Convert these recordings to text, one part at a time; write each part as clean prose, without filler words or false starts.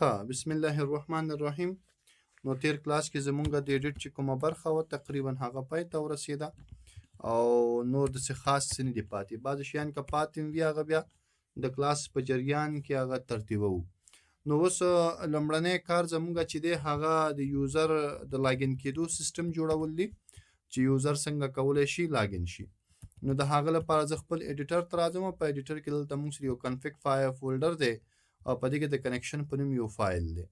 ښه بسم الله الرحمن الرحیم. نو تیر کلاس کې زمونږ د ایډیټ چې کومه برخه وه تقریبا هغه پای ته ورسېده او نور داسې خاص څه نه دي پاتې. بعضې شیان که پاتې هم وي هغه بیا د کلاس په جریان کې هغه ترتیبوو. نو اوس لومړنی کار زمونږ چې دی هغه د یوزر د لاګین کېدو سیستم جوړول دي چې یوزر څنګه کولی شي لاګین شي. نو د هغه لپاره زه خپل ایډیټر ته راځم او په ایډیټر کې دلته موږ سره یو کنفیګ فولډر دی او په دې کې د کنیکشن په نوم یو فایل دی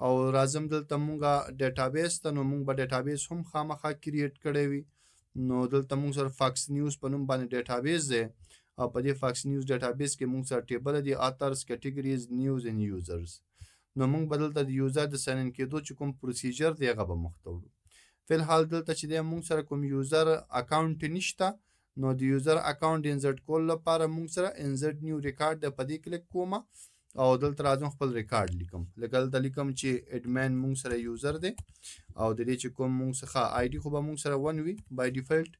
او راځم دلته مونږه ډیټابیس ته. نو مونږ به ډیټابیس هم خامخا کریټ کړی وي. نو دلته مونږ سره فاکس نیوز په نوم باندې ډیټابیس دی او په دې فاکس نیوز ډیټابیس کې مونږ سره ټیبل دی آترز کیټګریز نیوز ان یوزرز. نو مونږ به دلته د یوزر د ساین ان کېدو چې کوم پروسیجر دی هغه به مخته وړو. فلحال دلته چې دی مونږ سره کوم یوزر اکاونټ نشته. نو د یوزر اکاونټ انزرټ کول لپاره مونږ سره انزرټ نیو ریکارډ د په دې کلیک کوم او دلته راځم خپل ریکارډ لیکم. لکه دلته لیکم چې اډمین مونږ سره یوزر دی او د دې چې کوم مونږ څخه آی ډي خو به مونږ سره 1 وي بای ډیفالت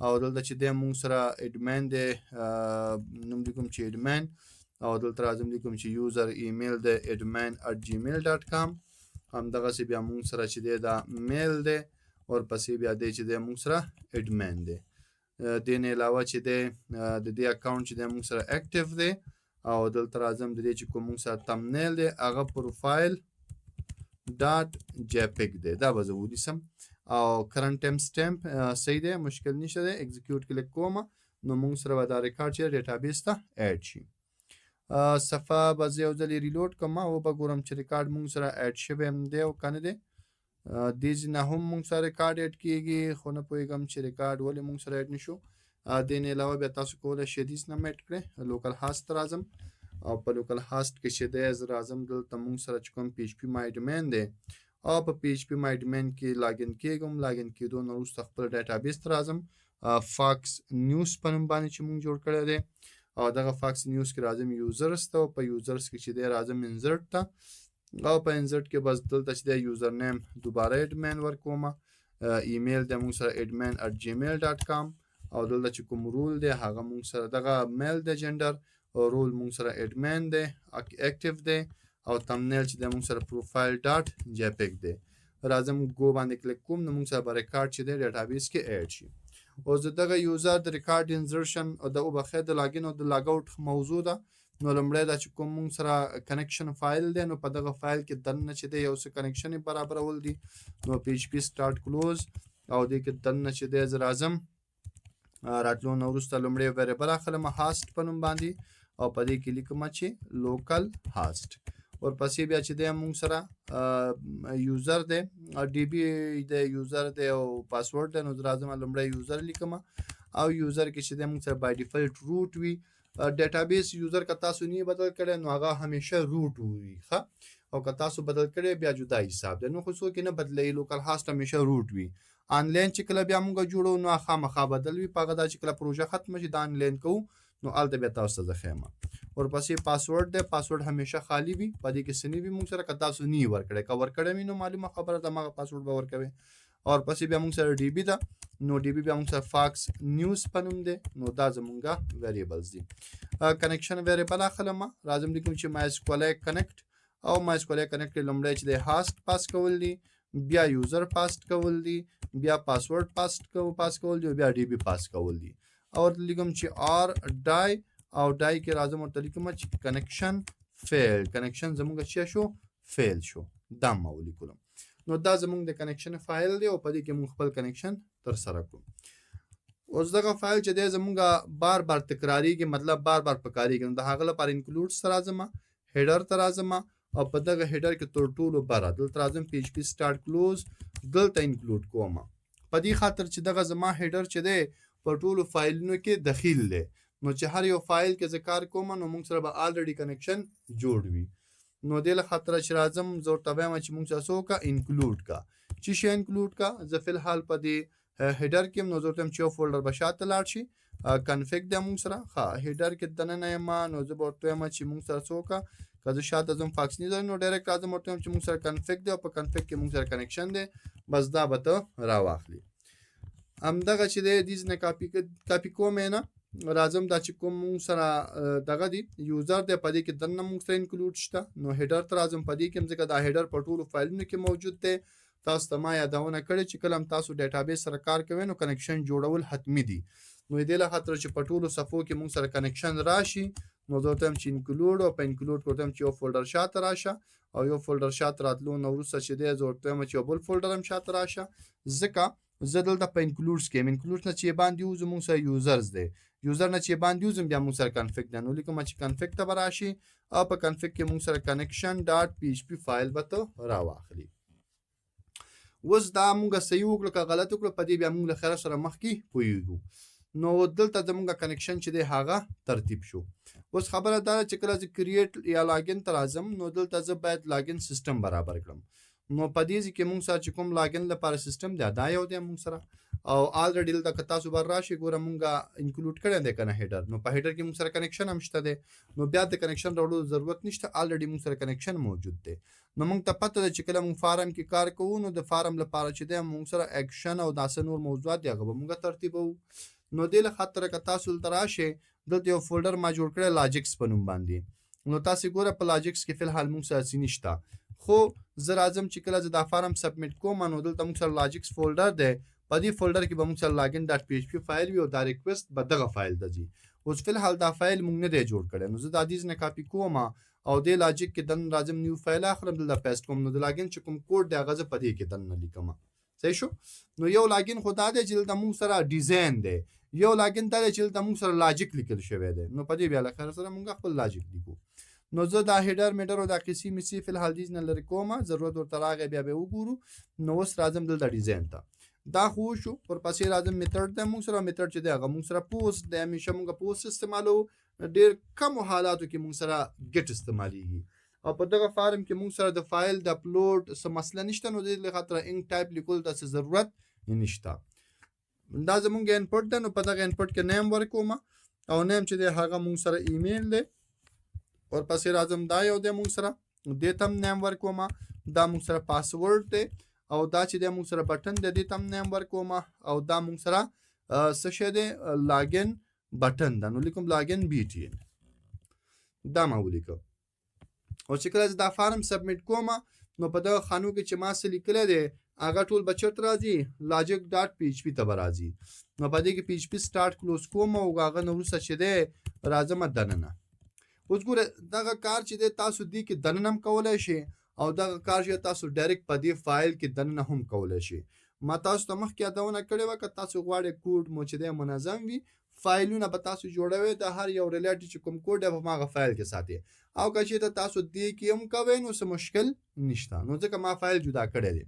او دلته چې دی مونږ سره اډمین دی نوم لیکم چې اډمین او دلته راځم لیکم چې یوزر ایمیل دی admin@gmail.com. همدغسې بیا مونږ سره چې دی دا میل دی ورپسې بیا دی چې دی مونږ سره اډمین دی. دې نه علاوه چې دی د دې اکاونټ چې دی مونږ سره اکټیو دی او دلته راځم د دې چې کوم مونږ سره تمنیل دی هغه پروفایل ډاټ جیپیګ دی. دا به زه ونیسم او کرنټ ټایم سټمپ صحیح دی مشکل نشته دی. ایگزیکیوټ کلیک کوم نو مونږ سره به دا ریکارډ چې ډیټابیس ته ایډ شي. صفحه به زه یو ځلې ریلوډ کړم او به ګورم چې ریکارډ مونږ سره ایډ شوی هم دی او که نه دی. دې ځینه هم مونږ سره ریکارډ ایډ کیږي خو نه پوهېږم چې ریکارډ ولې مونږ سره ایډ نشو. دې نه علاوه بیا تاسو کولی شئ دیز نه ایډ کړئ. لوکل هاست ته راځم او په لوکل هاست کې چې دی زه راځم دلته مونږ سره چې کوم پی ایچ پي مای ډومین دی او په پی ایچ پي مای ډومین کې لاګین کېږم. لاګین کېدو نه وروسته خپل ډیټابیس ته راځم فاکس نیوز په نوم باندې چې مونږ جوړ کړی دی او دغه فاکس نیوز کې راځم یوزرس ته او په یوزرس کې چې دی راځم انزرټ ته او په انزرټ کې بس دلته چې دی یوزر نیم دوباره اډمین ورکوم. ایمیل دی مونږ سره admin@gmail.com او دلته چې کوم رول دی هغه مونږ سره دغه میل دی جنډر او رول مونږ سره اډمین دی اکټیو دی او تمنیل چې دی مونږ سره پروفایل ډاټ جیپیګ دی. راځم ګو باندې کلیک کوم نو مونږ سره به ریکارډ چې دی ډیټابیس کې ایډ شي. اوس دغه یوزر د ریکارډ انزرشن او د وبخې د لاګین او د لاګ اوټ موضوع ده. نو لومړی دا چې کوم مونږ سره کنیکشن فایل دی نو په دغه فایل کې دننه چې دی یو څه کنیکشن برابرول دي. نو پی ایچ پي سټارټ کلوز او دې کې دننه چې دی زه راځم راتلو نه وروسته لومړی ویریبل اخلم هاست په نوم باندې او په دې کې لیکم چې لوکل هاست. ورپسې بیا چې دی مونږ سره یوزر دی ډي بي دی یوزر دی او پاسورډ دی. نو زه راځم لومړی یوزر لیکم او یوزر کې چې دی مونږ سره بای ډیفالت روټ وي. ډیټابیس یوزر که تاسو نه بدل کړی نو هغه همیشه روټ وي ښه او که تاسو بدل کړی بیا جدا حساب دی. نو خو څوک نه بدلوي لوکل هاست همیشه روټ وي. آنلاین چې کله بیا مونږ جوړو نو خامخا بدل وي په هغه دا چې کله پروژه ختمه شي دا آنلاین کوو نو هلته بیا تاسو ته زه ښیم. ورپسې پاسورډ دی پاسورډ همیشه خالی وي په دې کې څه نه وي مونږ سره که تاسو نه یې ورکړی که ورکړی وي نو معلومه خبره ده هماغه پاسورډ به ورکوئ. او ورپسې بیا مونږ سره ډي بي ده نو ډي بي بیا مونږ سره فاکس نیوز په نوم دی. نو دا زمونږه ویریبلز دي. کنیکشن ویریبل اخلم راځم لیکم چې مای سکولی کنیکټ او مای سکولی کنیکټ کې لومړی چې دی هاست پاس کول دي بیا یوزر پاس کول دي بیا پاسورډ پاس کول دي بیا ډي بي پاس کول دي او لیکم چې آر ډای او ډای کې راځم ورته لیکم چې کنیکشن فیل کنیکشن زمونږ چې شو فیل شو دا ما ولیکلم. نو دا زمونږ د کنیکشن فایل دی او په دې کې مونږ خپل کنیکشن تر سره کړو. اوس دغه فایل چې دی زمونږ بار بار تکراریږي مطلب بار بار پکاریږي نو د هغه لپاره انکلوډ ته راځم هیډر ته راځم او په دغه هیډر کې تر ټولو بره دلته راځم پی ایچ پي سټارټ کلوز دلته انکلوډ کوم په دې خاطر چې دغه زما هیډر چې دی په ټولو فایلونو کې دخیل دی. نو چې هر یو فایل کې زه کار کوم نو مونږ سره به آلریډي کنیکشن جوړ وي. نو دې له خاطره چې راځم زه ورته وایم چې مونږ سره څه وکړه انکلوډ کا چې شی انکلوډ کا. زه فلحال په دې هیډر کې نو زه ورته وایم چې یو فولډر به شاته لاړ شي کنفیګ دی مونږ سره ښه هیډر کې دننه یم نو زه به ورته وایم چې مونږ سره څه وکړه که زه شاته ځم فاکس نیوز نو ډایرکټ راځم ورته وایم چې مونږ سره کنفیګ دی او په کنفیګ کې مونږ سره کنیکشن دی بس دا به ته راواخلي. همدغه چې دی دیز نه کاپي کوم نه راځم دا چې کوم مونږ سره دغه دی یوزر دی په دې کې دننه مونږ سره انکلوډ شته. نو هیډر ته راځم په دې کې ځکه دا هیډر په ټولو فایلونو کې موجود دی. تاسو ته ما یادونه کړې چې کله هم تاسو ډیټابیس سره کار کوئ نو کنیکشن جوړول حتمي دي. نو دې له خاطر چې په ټولو صفحو کې مونږ سره کنیکشن راشي نو زه ورته وایم چې انکلوډ او په انکلوډ کې ورته وایم چې یو فولډر شاته راشه او یو فولډر شاته راتلو نه وروسته چې دی زه ورته وایم چې یو بل فولډر هم شاته راشه. ځکه زه دلته په انکلوډز کې یم. انکلوډز نه چې باندې وځو مونږ سره یوزرز دی. یوزر نه چې باندې وځم بیا مونږ سره کنفیګ دی. نو لیکم چې کنفیګ ته به راشي او په کنفیګ کې مونږ سره کنیکشن ډاټ پی ایچ پی فایل به ته راواخلي. اوس دا مونږ صحیح وکړو که غلط وکړو په دې بیا مونږ له خیره سره مخکې پوهېږو. نو دلته زمونږ کنیکشن چې دی هغه ترتیب شو. اوس خبره دا ده چې کله زه کریټ یا لاګین ته راځم نو دلته زه باید لاګین سیستم برابر کړم. نو په دې کې مونږ سره چې کوم لاګین لپاره سیستم دی دا یو دی مونږ سره او الریډي دلته که تاسو بر راشي ګوره مونږ انکلوډ کړی دی که نه هیډر. نو په هیډر کې مونږ سره کنیکشن هم شته دی. نو بیا د کنیکشن راوړلو ضرورت نشته. الریډي مونږ سره کنیکشن موجود دی. نو مونږ ته پته ده چې کله مونږ فارم کې کار کوو نو د فارم لپاره چې دی مونږ سره اکشن او داسې نور موضوعات دی هغه به مونږ ترتیبوو. نو دې له خاطره که تاسو دلته راشئ دلته یو فولډر ما جوړ کړی لاجکس په نوم باندې. نو تاسې ګوره په لاجکس کې فلحال مونږ سره هسې نشته. خو زه راځم چې کله زه دا فارم سبمیټ کوم نو دلته مونږ سره لاجکس فولډر دی. په دې فولډر کې به مونږ سره لاګین ډاټ پی ایچ پی فایل وي او دا ریکویسټ به دغه فایل ته ځي. اوس فلحال دا فایل مونږ نه دی جوړ کړی. نو زه دا دې نه کاپي کوم او دې لاجک کې دننه راځم نیو فایل اخلم دلته پیسټ کوم. نو د لاګین چې کوم کوډ دی هغه زه په دې کې دننه لیکم. صحیح شو. نو یو لاګین خو دا دی چې دلته مونږ سره ډیزاین دی. یو لاګین دا دی چې دلته مونږ سره لاجک لیکل شوی دی. نو په دې بیا له خیر سره مونږ خپل لاجک لیکو. نو زه دا هیډر میډر او دا قصې مسی فلحال دې نه لرې کوم. ضرورت ورته راغی بیا به وګورو. نو اوس راځم دلته ډیزاین ته. دا خو شو. ورپسې راځم میتھډ دی مونږ سره. میتھډ چې دی هغه مونږ سره پوسټ دی. همیشه مونږ پوسټ استعمالو. ډېر کمو حالاتو کې مونږ سره ګیټ استعمالیږي. او په دغه فارم کې مونږ سره د فایل د اپلوډ څه مسله نشته. نو دې له خاطره انک ټایپ لیکل داسې ضرورت نشته. دا زمونږ انپوټ دی. نو په دغه انپوټ کې نیم ورکوم او نیم چې دی هغه مونږ سره ایمیل دی. ورپسې راځم دا یو دی مونږ سره دې ته هم نیم ورکوم. دا مونږ سره پاسورډ دی او دا چې دی مونږ سره بټن دی دې ته هم نیم ورکوم او دا مونږ سره څه شی دی لاګین بټن ده. نو لیکم لاګین بی ټي ان دا ما ولیکم. او چې کله دا فارم سبمیټ کوم نو په دغه خانو کې چې ما څه لیکلی دی هغه ټول به چېرته راځي لاجک ډاټ پی ایچ پي ته به راځي. نو په دې کې پی ایچ پي سټارټ کلوز کوم او هغه نه وروسته چې دی راځم دننه. اوس ګوره دغه کار چې دی تاسو دې کې دننه هم کولی شئ او دغه کار چې تاسو ډایرکټ په دې فایل کې دننه هم کولی شئ. ما تاسو ته مخکې یادونه کړې وه که تاسو غواړئ کوډ مو چې دی منظم وي فایلونه به تاسو جوړوئ د هر یو ریلیټډ چې کوم کوډ دی په هماغه فایل کې ساتئ او که چېرته تاسو دې کې هم کوئ نو څه مشکل نشته. نو ځکه ما فایل جدا کړی دی.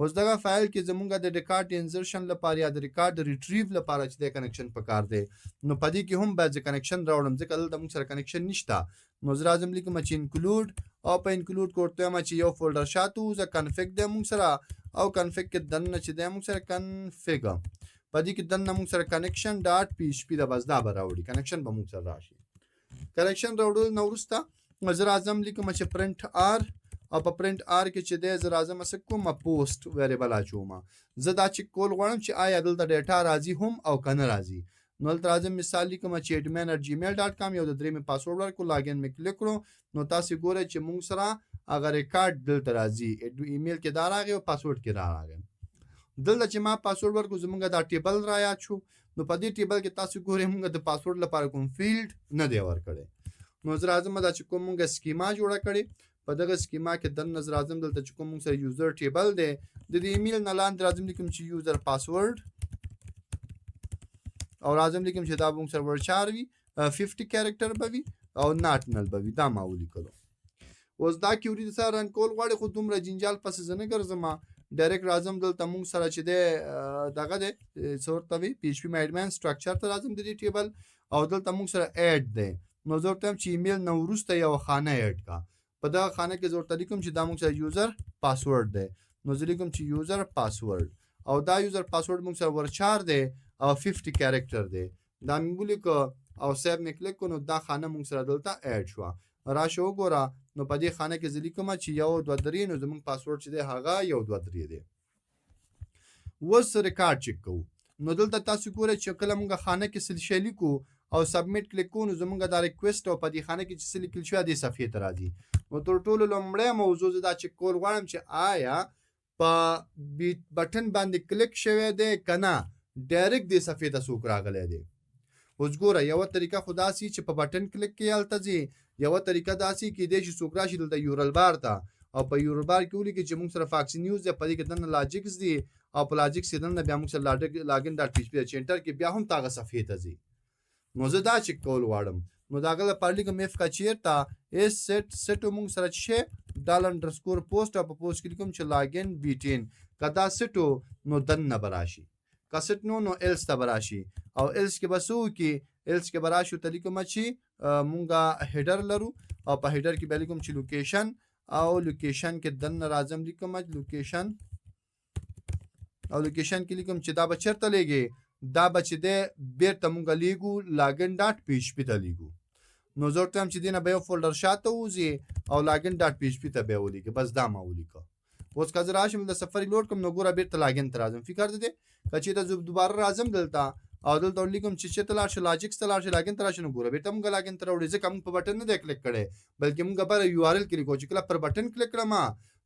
اوس دغه فایل کې زمونږ د ریکارډ انزرشن لپاره یا د ریکارډ ریټریو لپاره چې دی کنیکشن پکار دی. نو په دې کې هم باید زه کنیکشن راوړم ځکه دلته مونږ سره کنیکشن نشته. نو زه راځم لیکم چې انکلوډ او په انکلوډ کې ورته وایم چې یو فولډر شاته وځه کنفیګ دی مونږ سره او کنفیګ کې دننه چې دی مونږ سره کنفیګ په دې کې دننه مونږ سره کنیکشن ډاټ پی ایچ پي ده بس دا به راوړي. کنیکشن به مونږ سره راشي. کنیکشن راوړل نه وروسته زه راځم لیکم چې پرنټ آر او په پرنټ آر کې چې دی زه راځم څه کوم پوسټ ویریبل اچوم. زه دا چې کول غواړم چې آیا دلته ډیټا راځي هم او که نه راځي. نو دلته راځم مثال لیکم چې admin@gmail.com یو د درې مې پاسورډ ورکړو لاګین مې کلیک کړو نو تاسې ګورئ چې مونږ سره هغه ریکارډ دلته راځي. ایمیل کې دا راغی او پاسورډ کې راغی. دلته چې ما پاسورډ ورکړو زمونږ دا ټیبل را یاد شو. نو په دې ټیبل کې تاسو ګورئ مونږ د پاسورډ لپاره کوم فیلډ نه دی ورکړی. نو زه راځم دا چې کوم مونږ سکیما جوړه کړې په دغه سکیما کې دننه زه راځم دلته چې کوم مونږ سره یوزر ټیبل دی د دې ایمیل نه لاندې راځم لیکم چې یوزر پاسورډ او راځم لیکم چې دا مونږ سره ورچار وي 50 کیریکټر به وي او ناټ نل به وي. دا ما ولیکلو. اوس دا کیوري د سره رن کول غواړي خو دومره جنجال پسې زه نه ګرځم. ډایرکټ راځم دلته مونږ سره چې دی دغه دی څه ورته وي پی ایچ پي میډمین سټرکچر ته راځم د دې ټیبل او دلته مونږ سره ایډ دی. نو زه ورته وایم چې ایمیل نه وروسته یوه خانه ایډ کا. په دغه خانه کې زه ورته لیکم چې دا مونږ سره یوزر پاسورډ دی. نو زه لیکم چې یوزر پاسورډ او دا یوزر پاسورډ مونږ سره ورچار دی او 50 کیریکټر دی. دا مې ولیکه او سیب مې کلیک کړو نو دا خانه مونږ سره دلته ایډ شوه. راشه وګوره نو په دې خانه کې زه لیکم چې 1 2 3 نو زمونږ پاسورډ چې دی هغه 1 2 3 دی. اوس ریکارډ چک کوو. نو دلته تاسو ګورئ چې کله مونږ خانه کې څه شی لیکو او سبمیټ کلیک کوو نو زمونږ دا ریکویسټ او په دې خانه کې چې څه لیکل شوي دې صفحې ته راځي. نو تر ټولو لومړی موضوع زه دا چک کول غواړم چې آیا په بټن باندې کلیک شوی دی که نه ډایرکټ دې صفحې ته څوک راغلی دی. اوس ګوره یوه طریقه خو داسې چې په بټن کلیک کې هلته ځي، یوه طریقه داسې کیدی شي څوک راشي دلته یورل بار ته او په یورل بار کې ولیکي چې موږ سره فاکس نیوز دی، په دې کې دننه لاجکس دي او په لاجکس کې دننه بیا موږ سره لاګین ډاټ پی ایچ پی چې انټر کې بیا هم تاغه صفحې ته ځي. نو زه دا چک کول غواړم نو د هغه لپاره لیکم اف کا چیرته اس سیټ موږ سره چې ډال انډرسکور پوسټ او په پوسټ کې لیکم چې لاګین بیټین کدا سیټو نو دننه براشي که سیټ نو ایلس ته براشي او ایلس کې بسو کې ایلس کې براشو ته لیکم چې مونږه هیډر لرو او په هیډر کې به لیکم چې لوکیشن او لوکیشن کې دننه راځم لیکم لوکیشن او لوکیشن کې لیکم چې دا به چېرته لیږي دا به چې دی بیرته مونږ لیږو لاګین ډاټ پی ایچ پي ته لیږو. نو زه ورته وایم چې دې نه به یو فولډر شاته وځي او لاګین ډاټ پی ایچ پي ته به یې ولیکي. بس دا ما ولیکه. اوس که زه راشم د سفري لوډ کړم نو ګوره بیرته لاګین ته راځم. فکر دی که چېرته زه دوباره راځم دلته او دلته ولیکم چې چېرته لاړ شي لاجکس ته لاړ شي لاګین ته راشي نو ګوره بیرته مونږ لاګین ته راوړي ځکه مونږ په بټن نه دی کلیک کړی بلکې مونږ بره یو آر ایل کلیک کوو چې کله پر بټن کلیک کړم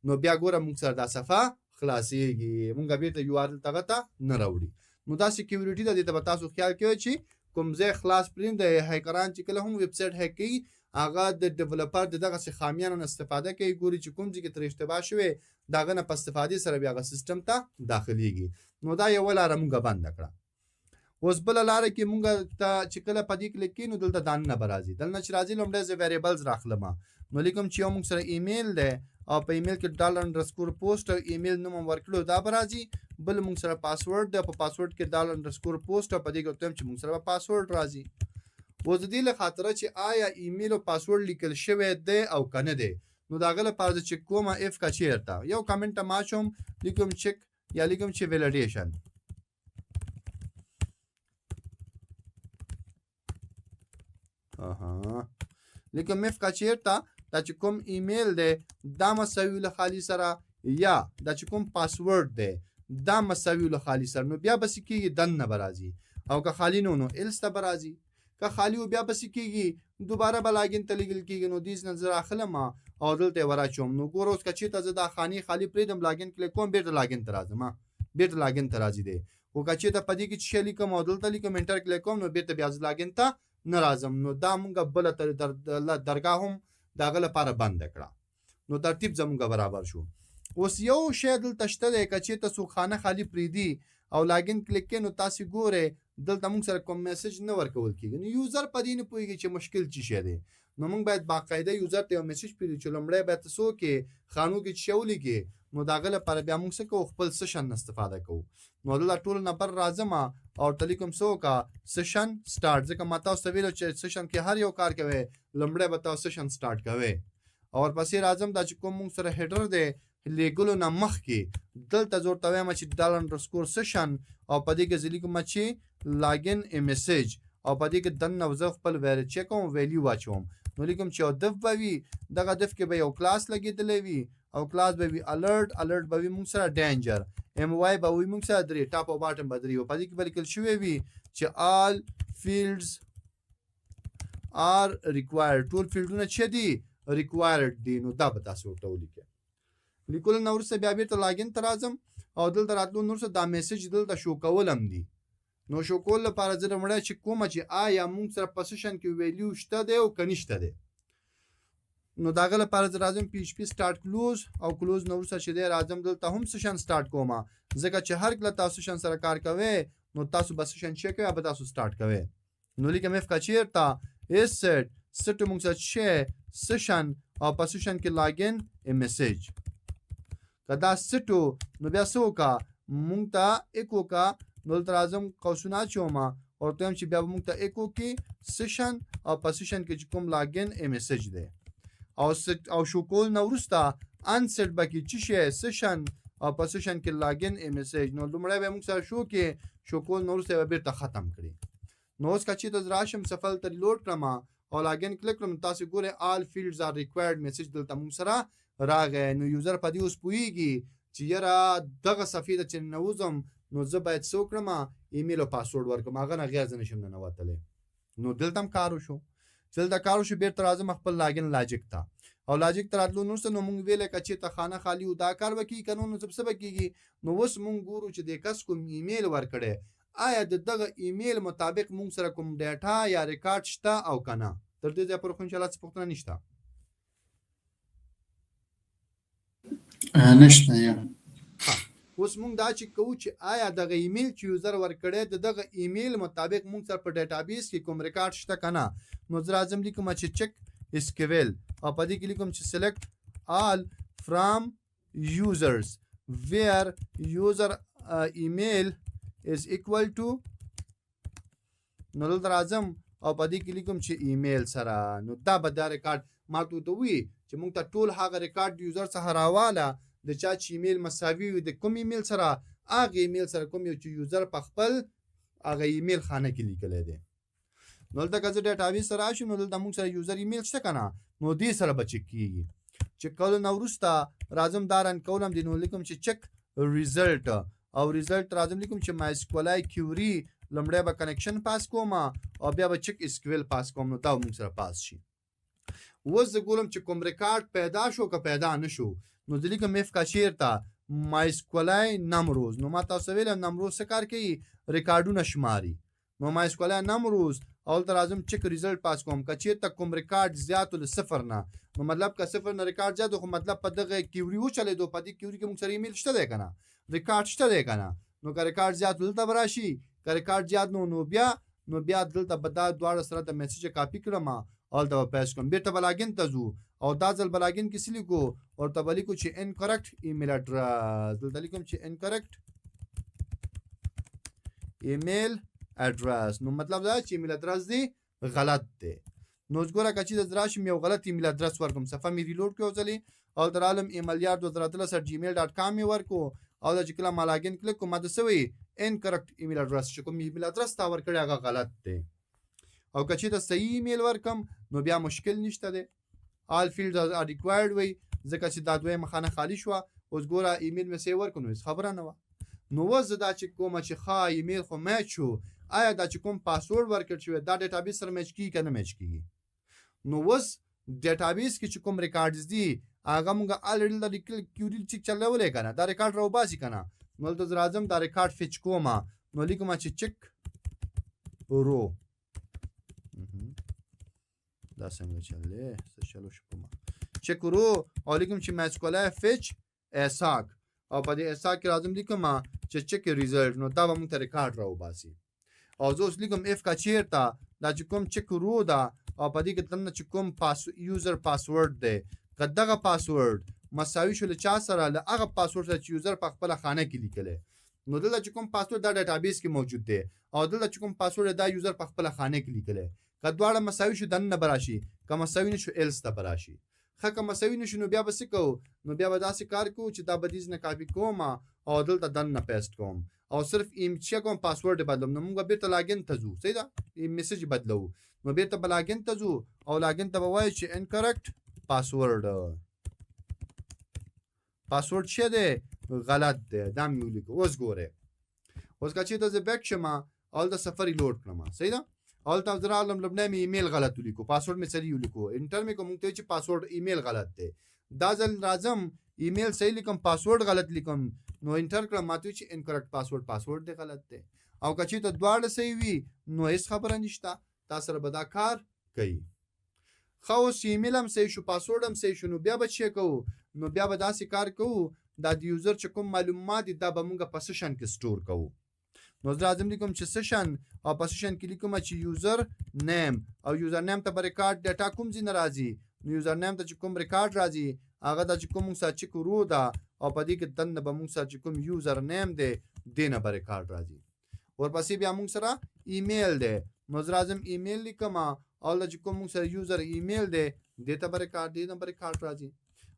نو بیا ګوره مونږ سره دا صفحه خلاصېږي مونږ بیرته یو آر ایل دغه ته نه راوړي. نو دا سکیورټي ده دې ته به تاسو خیال کوئ چې کوم ځای خلاص پرېږدئ د هیکران چې کله هم ویب سایټ هیک کوي هغه د ډیولپر د دغسې خامیانو نه استفاده کوي ګوري چې کوم ځای کې ترې اشتباه شوی د هغه نه په استفادې سره بیا هغه سیسټم ته داخلیږي. نو دا یوه لاره مونږ بنده کړه. اوس بله لاره کې مونږ ته چې کله په دې کلیک کړي نو دلته دننه به راځي. دلته چې راځي لومړی زه ویریبلز راخلم نو لیکم چې یو مونږ سره ایمیل دی او په ایمیل کې ډال انډرسکور پوسټ او ایمیل نوم هم ورکړو دا به راځي. بل مونږ سره پاسورډ دی په پاسورډ کې ډال انډرسکور پوسټ او په دې کې ورته وایم چې مونږ سره به پاسورډ راځي. اوس د دې له خاطره چې آیا ایمیل او پاسورډ لیکل شوی دی او که نه دی نو د هغه لپاره زه چک کوم اف کا چیرته یو کمنټ ته ماچوم لیکم چک یا لیکم چې ویلیډیشن لیکم اف کا چیرته دا چې کوم ایمیل دی دا مساوي له خالي سره یا دا چې کوم پاسورډ دی دا مساوي له خالي سره نو بیا بس کېږي دننه به راځي او که خالي نو ایلس ته به راځي که خالي و بیا بس کېږي دوباره به لاګین ته لیږل کېږي. نو دې نه زه راخلم او دلته یې وراچوم نو ګوره اوس که چېرته زه دا خانې خالي پرېږدم لاګین کلیک کوم بیرته لاګین ته راځم بیرته لاګین ته راځي دی خو که چېرته په دې کې چې شی لیکم او دلته لیکم انټر کلیک کوم نو بیرته بیا زه لاګین ته نه راځم. نو دا مونږ بله درګاه هم د هغه لپاره بنده کړه. نو ترتیب زمونږ برابر شو. اوس یو شی دلته شته دی که چېرته څوک خانه خالي پرېږدي او لاګین کلیک کوي نو تاسې ګورئ دلته موږ سره کوم میسج نه ورکول کېږي. نو یوزر په دې نه پوهېږي چې مشکل څه شی دی نو موږ باید باقاعده یوزر ته یو میسج پرېږدو چې لومړی باید څه وکړې خانو کې چې شی ولیکې نو د هغه لپاره بیا موږ څه کوو خپل سشن استفاده کوو. نو دلته ټول نمبر راځم او ورته لیکم څه وکړه سشن سټارټ ځکه ما تاسو ته ویلو چې سشن کې هر یو کار کوئ لومړی به تاسو سشن سټارټ کوئ او ورپسې راځم دا چې کوم موږ سره هیډر دی لیږلو نه مخکې دلته زه ورته وایم چې ډال انډرسکور سشن او په دې کې زه لیکم چې لاګین ا میسج او په دې کې دننه زه خپل چک کوم ویلیو واچوم نو لیکم چې یو دف به وي دغه دف کې به یو کلاس لګېدلی وي او کلاس به وي الرټ به وي موږ سره ډینجر ام وای به وي موږ سره درې ټاپ او باټم به درې په دې کې به لیکل شوی وي چې آل فیلډز آر ریکوایرډ ټول فیلډونه چې دي ریکوایرډ دي نو دا به تاسو ورته ولیکئ. لیکلو نه وروسته بیا بیرته لاګین ته راځم او دلته راتلو نه وروسته دا میسج دلته شو کول هم دي. نو شو کول لپاره زه لومړی چک کومه چې آیا موږ سره په سشن کې ویلیو شته دی او که نشته دی. نو د هغه لپاره زه راځم پی ایچ پي سټارټ کلوز او کلوز نه وروسته چې دی راځم دلته هم سشن سټارټ کوم ځکه چې هر کله تاسو سشن سره کار کوئ نو تاسو به سشن چک کوئ به تاسو سټارټ کوئ. نو لیکم اف کا چیرته اس سیټ موږ سره چې سشن او په سشن کې لاګین ا میسج که دا سټو نو بیا څه وکړه مونږ ته ایک وکړه نو دلته راځم قوسونه اچوم او ورته وایم چې بیا به مونږ ته ایک وکړي سشن او په سشن کې چې کوم لاګین ا میسج دی او شو کول نه وروسته انسیټ به کې چې شی سشن او په سشن کې لاګین ا میسج نو لومړی به مونږ سره شو کول نه وروسته به بیرته ختم کړي. نو اوس که چېرته زه راشم صفحه ته لوډ کړم او لاګین کلیک کړم تاسې ګورئ آل فیلډز آر ریکوایرډ میسج دلته مونږ سره راغی. نو یوزر په دې اوس پوهېږي چې یاره دغه صفحې ته چې ننوځم نو زه باید څه وکړم ایمیل او پاسورډ ورکړم هغه نه غیر زه نشم ننوتلی. نو دلته هم کار وشو چې دلته کار وشو بیرته راځم خپل لاګین لاجیک ته او لاجیک ته راتلو نو نو مونږ ویل کچې ته خانه خالی او دا کار وکي قانون څه به کیږي نو اوس مونږ ګورو چې د کس کوم ایمیل ورکړي آیا دغه ایمیل مطابق مونږ سره کوم ډیټا یا ریکارډ شته او کنه تر دې ځای پورې خو ان شاء الله څه پوښتنه نشته نشته یا اوس مونږ دا چې کوو چې آیا دغه ایمیل چې یوزر ورکړي دغه ایمیل مطابق مونږ سره په ډیټابیس کې کوم ریکارډ شته کنه نو زه راځم لیکم چې چک اسکیول او په دې کې لیکم چې select all from users where user email is equal to نو دلته راځم او په دې کې لیکم چې ایمیل سره نو دا به دا ریکارډ ما ته وی چې مونږ ته ټول هغه ریکارډ یوزر څخه راواله د چا چې ایمیل مساوي وي د کوم ایمیل سره هغه ایمیل سره کوم یو چې یوزر په خپل هغه ایمیل خانه کې لیکلی دی نو دلته که زه ډیټابیس سره راشم نو دلته مونږ سره یوزر ایمیل شته که نه نو دې سره به چک کېږي چک کولو نه وروسته راځم دا رن کولم دی نو لیکم چې چک ریزلټ او ریزلټ راځم لیکم چې مایسکولی کیوري لومړی به کنیکشن پاس کوم او بیا به چک اسکیول پاس کوم نو دا مونږ سره پاس شي اوس زه ګورم چې کوم ریکارډ پیدا شو که پیدا نه شو نو زه لیکم اف کا چیرته مایسکولی نمروز نو ما تاسو ویل نمروز څه کار کوي ریکارډونه شماري نو مایسکولی نمروز اول ته راځم چک ریزلټ پاس کوم که چیرته کوم ریکارډ زیات له صفر نه نو مطلب که صفر نه ریکارډ زیات خو مطلب په دغه کیوري وچلېدو په دې کیوري کې موږ سره ایمیل شته دی که نه ریکارډ شته دی که نه نو که ریکارډ زیات دلته به راشي که ریکارډ زیات نو بیا دلته به دا دواړه سره د میسیجه کاپي کړم او دا پیسټ کوم بیرته به لاګین ته ځو او دا ځل به لاګین کې څه لیکو ورته به لیکو چې انکریکټ ایمیل اډرس دلته لیکم چې انکریکټ ایمیل اډرس نو مطلب دا چې ایمیل اډرس دی غلط دی نو ګوره که چې د راشم یو غلط ایمیل اډرس ورکوم صفحه مې ریلوډ کړو ځلې او در عالم ایمیل یار 2013@gmail.com مې ورکو او دا چې کله ما لاګین کلیک کوم ما د څه وی انکریکټ ایمیل اډرس چې کوم ایمیل اډرس تا ورکړی هغه غلط دی او که چې د صحیح ایمیل ورکم نو بیا مشکل نشته دی all fields are required وي ځکه چې دا دویمه خانه خالی شوه اوس ګوره ایمیل مې سیو ورکړو نو هېڅ خبره نه وه نو اوس زه دا چې کومه چې ښه ایمیل خو میچ شو آیا دا چې کوم پاسورډ ورکړ شوی دا ډیټابیس سره میچ کېږي که نه میچ کېږي نو اوس ډیټابیس کې چې کوم ریکارډز دي هغه مونږ الریډي د کیوري چک چلولی که نه دا ریکارډ راوباسي که نه نو دلته زه راځم دا ریکارډ فچ کوم نو لیکم چې چک رو دا څنګه چلې څه چلو شو کومه چک رو او لیکم چې مایسکولی فچ ایساک او په دې ایساک کې راځم لیکم چې چک ریزلټ نو دا به مونږ ته ریکارډ راوباسي او زه اوس لیکم اف کا چیرته دا چې کوم چک رو ده او په دې کې دلته چې کوم یوزر پاسورډ دی که دغه پاسورډ مساوي شو له چا سره له هغه پاسورډ سره چې یوزر په خپله خانه کې لیکلی نو دلته چې کوم پاسورډ دا ډیټابیس کې موجود دی او دلته چې کوم پاسورډ دا یوزر په خپله خانه کې لیکلی که دواړه مساوي شو دننه به راشي که مساوي نه شو ایلس ته به راشي ښه که مساوي نه شو نو بیا به څه کوو نو بیا به داسې کار کوو چې دا بدیز نه کاپي کوم او دلته دننه پیسټ کوم او صرف چې کوم پاسورډ بدلوم نو موږ بیرته لاګین ته ځو صحیح ده میسج بدلو نو بیرته به لاګین ته ځو او لاګین ته به وایو چې انکریکټ پاسورډ څه دی غلط دی دا مې ولیکو اوس ګورئ اوس که چېرته زه بیک شم هلته سفر ریلوډ کړم صحیح ده هلته زه راغلم لومړی مې ایمیل غلط ولیکو پاسورډ مې صحیح ولیکو انټر مې کوم موږ ته چې پاسورډ ایمیل غلط دی دا ځل راځم ایمیل صحیح لیکم پاسورډ غلط لیکم نو انټر کړم ماته چې انکریکټ پاسورډ دی غلط دی او که چېرته دواړه صحیح وي نو هېڅ خبره نشته تا سره به دا کار کوي ښه اوس ایمیل هم صحیح شو پاسورډ هم صحیح شو نو بیا به څه کوو نو بیا به داسې کار کوو دا د یوزر چې کوم معلومات دي دا به موږ په سیشن کې سټور کوو نو زه راځم لیکم چې سیشن او په سیشن کې لیکم چې یوزر نیم او یوزر نیم ته به ریکارډ ډیټا کوم ځای نه راځي نو یوزر نیم ته چې کوم ریکارډ راځي هغه دا چې کوم موږ سره چک رو ده او په دې کې دننه به موږ سره چې کوم یوزر نیم دی دې نه به ریکارډ راځي ورپسې بیا موږ سره ایمیل دی نو زه راځم ایمیل لیکم او دا چې کوم موږ سره یوزر ایمیل دی دې ته به ریکارډ راځي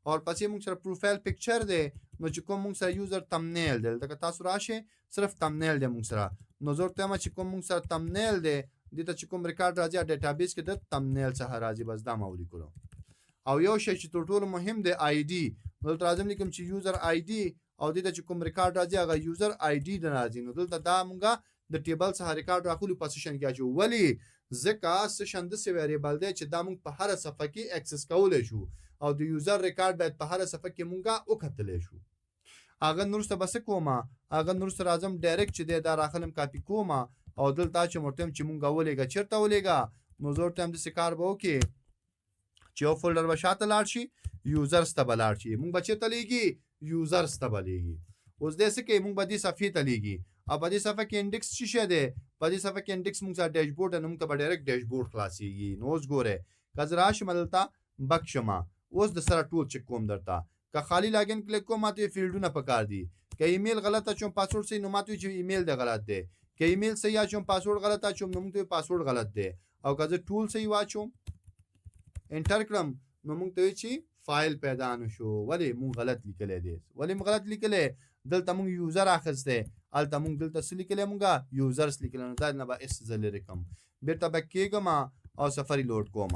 اور پسې موږ سره پروفایل پکچر دی نو چې کوم موږ سره یوزر تمنیل دی دلته تاسو راشئ صرف تمنیل دی موږ سره نو زه ورته وایم چې کوم موږ سره تمنیل دی دې ته چې کوم ریکارډ راځي ډیټابیس کې د تمنیل څخه راځي بس دا ما ولیکلو او یو شی چې تر ټولو مهم دی آی ډي دلته راځم لیکم چې یوزر آی ډي او دې ته چې کوم ریکارډ راځي هغه یوزر آی ډي نه راځي نو دلته دا موږ د ټیبل څخه ریکارډ راخلو په سیشن کې اچو. ولې ځکه سیشن داسې ویریبل دی چې دا موږ په هره صفحه کې اکسس کولی شو او د یوزر ریکارډ باید په هره صفحه کې مونږه وکتلی شو. هغه نورسته به څه کومه، هغه نورسته راځم ډایرکټ چې دی دا راخلم کاپي کومه او دلته چې ورته چې مونږه ولېږه چېرته ولېږه، نو زه ورته هم داسې کار به وکړې چې یو فولډر به شاته لاړ شي، یوزرس ته به لاړ شي، مونږ به چېرته لیږي یوزرس ته به لیږي. اوس دی څه کوي مونږ به دې صفحې ته لیږي او په دې صفحه کې انډکس څه شی دی، په دې صفحه کې انډکس مونږ سره ډیشبورډ دی، نو مونږ ته به ډایرکټ ډیشبورډ خلاصېږي. نو اوس ګورئ که زه راشم دلته بک شمه، اوس د سره ټول چک کوم درته، که خالی لاګین کلیک کوم ماته فیلډونه پکار دي، که ایمیل غلط اچوم پاسورډ صحیح نو ماته چې ایمیل دی غلط دی، که ایمیل صحیح اچوم پاسورډ غلط اچوم نو موږ ته پاسورډ غلط دی، او که زه ټول صحیح واچوم انټر کړم نو موږ ته چې فایل پیدا نه شو. ولې موږ غلط لیکلی دی، ولې موږ غلط لیکلی، دلته موږ یوزر اخیستی، هلته موږ دلته څه لیکلی موږ یوزرس لیکلی، نو دا نه به اس زه لرې کړم. بېرته به کېږم او سفري لوډ کوم.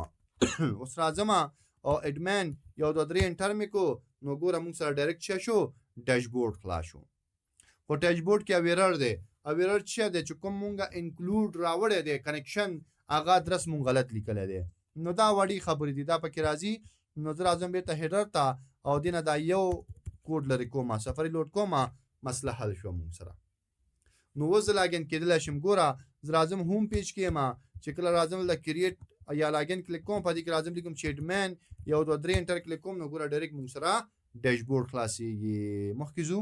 اوس راځم او اډمن یو دوه درې انټر مې کو نو ګوره موږ سره ډایرکټ څه شو ډیشبورډ خلاص شو. خو ډیشبورډ کې اویرر دی، اویرر څه دی چې کوم مونږه انکلوډ راوړی دی کنیکشن هغه ادرس مونږ غلط لیکلی دی. نو دا وړې خبرې دي، دا پکې راځي. نو زه راځم بېرته هیډر ته او دې نه دا یو کوډ لرې کومه سفري لوډ کومه مسله حل شوه مونږ سره. نو اوس زه لاګین کېدلی شم. ګوره زه راځم هوم پیج کې یم، چې کله راځم د کریټ یا لاګین کلیک کوم په دې کې راځم لیکم چې اډمن یو دوه درې انټر کلیک کوم نو ګوره ډایرکټ مونږ سره ډیشبورډ خلاصېږي. مخکې ځو